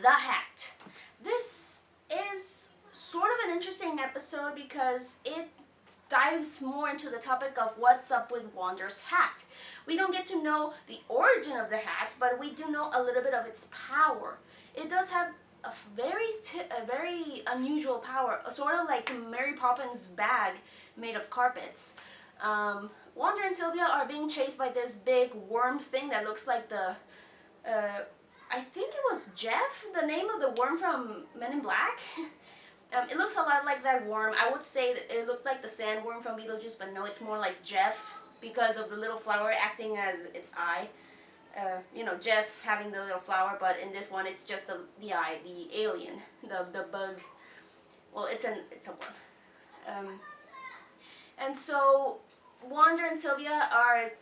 the hat. This is sort of an interesting episode because it dives more into the topic of what's up with Wander's hat. We don't get to know the origin of the hat, but we do know a little bit of its power. It does have a very unusual power, sort of like Mary Poppins' bag made of carpets. Wander and Sylvia are being chased by this big worm thing that looks like the I think it was Jeff, the name of the worm from Men in Black. It looks a lot like that worm. I would say that it looked like the sandworm from Beetlejuice, but no, it's more like Jeff because of the little flower acting as its eye. You know, Jeff having the little flower, but in this one it's just the eye, the alien, the bug. Well, it's a worm. And so Wander and Sylvia are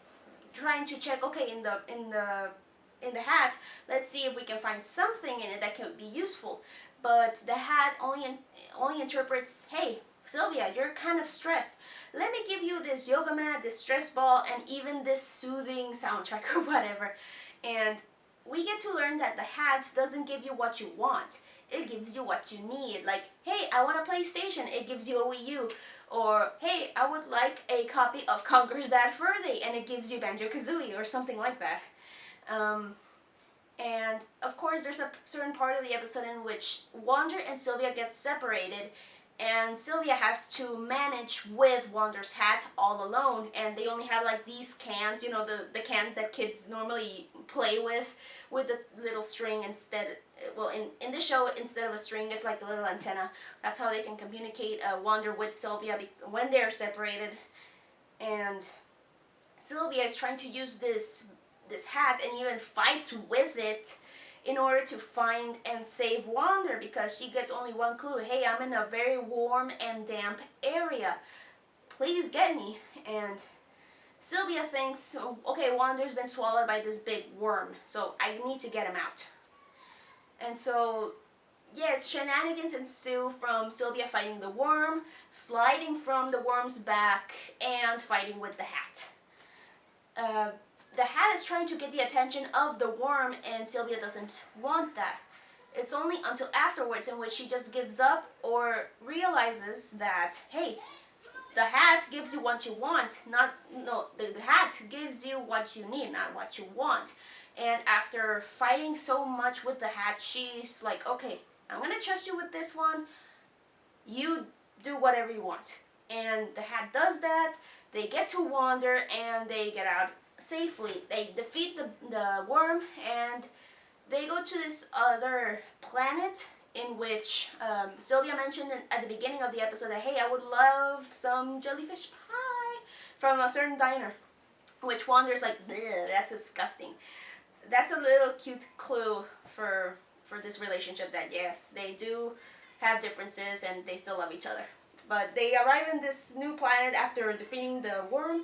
trying to check. Okay, in the hat, let's see if we can find something in it that could be useful. But the hat only interprets, hey, Sylvia, you're kind of stressed. Let me give you this yoga mat, this stress ball, and even this soothing soundtrack or whatever. And we get to learn that the hat doesn't give you what you want. It gives you what you need. Like, hey, I want a PlayStation. It gives you a Wii U. Or, hey, I would like a copy of Conker's Bad Fur Day, and it gives you Banjo-Kazooie or something like that. And of course there's a certain part of the episode in which Wander and Sylvia get separated, and Sylvia has to manage with Wander's hat all alone, and they only have like these cans, you know, the cans that kids normally play with the little string instead. Well, in this show, instead of a string, it's like a little antenna. That's how they can communicate Wander with Sylvia when they're separated. And Sylvia is trying to use this hat and even fights with it in order to find and save Wander, because she gets only one clue. Hey, I'm in a very warm and damp area. Please get me. And Sylvia thinks, okay, Wander's been swallowed by this big worm, so I need to get him out. And so, yes, shenanigans ensue from Sylvia fighting the worm, sliding from the worm's back, and fighting with the hat. The hat is trying to get the attention of the worm, and Sylvia doesn't want that. It's only until afterwards in which she just gives up or realizes that, hey, the hat gives you what you want, the hat gives you what you need, not what you want. And after fighting so much with the hat, she's like, okay, I'm gonna trust you with this one. You do whatever you want. And the hat does that. They get to Wander and they get out safely. They defeat the worm, and they go to this other planet in which Sylvia mentioned at the beginning of the episode that, hey, I would love some jellyfish pie from a certain diner, which Wander's like, that's disgusting. That's a little cute clue for this relationship, that yes, they do have differences and they still love each other. But they arrive in this new planet after defeating the worm.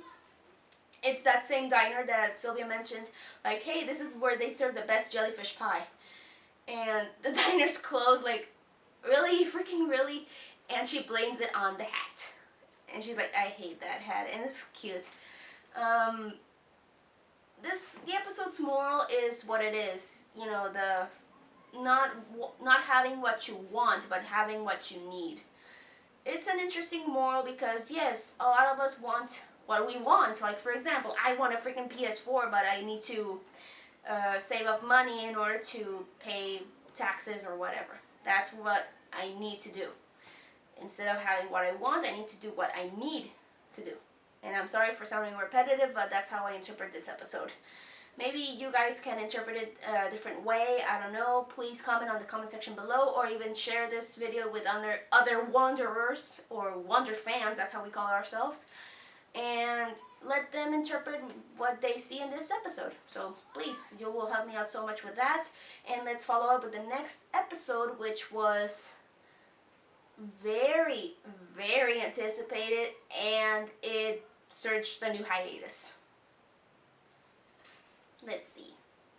It's that same diner that Sylvia mentioned, like, hey, this is where they serve the best jellyfish pie. And the diner's closed, like, really? Freaking really? And she blames it on the hat. And she's like, I hate that hat, and it's cute. The episode's moral is what it is. You know, the not having what you want, but having what you need. It's an interesting moral because, yes, a lot of us want what we want. Like, for example, I want a freaking PS4, but I need to save up money in order to pay taxes or whatever. That's what I need to do. Instead of having what I want, I need to do what I need to do. And I'm sorry for sounding repetitive, but that's how I interpret this episode. Maybe you guys can interpret it a different way. I don't know. Please comment on the comment section below, or even share this video with other Wanderers or Wander fans. That's how we call ourselves. And let them interpret what they see in this episode. So please, you will help me out so much with that. And let's follow up with the next episode, which was very, very anticipated, and it surged the new hiatus. Let's see.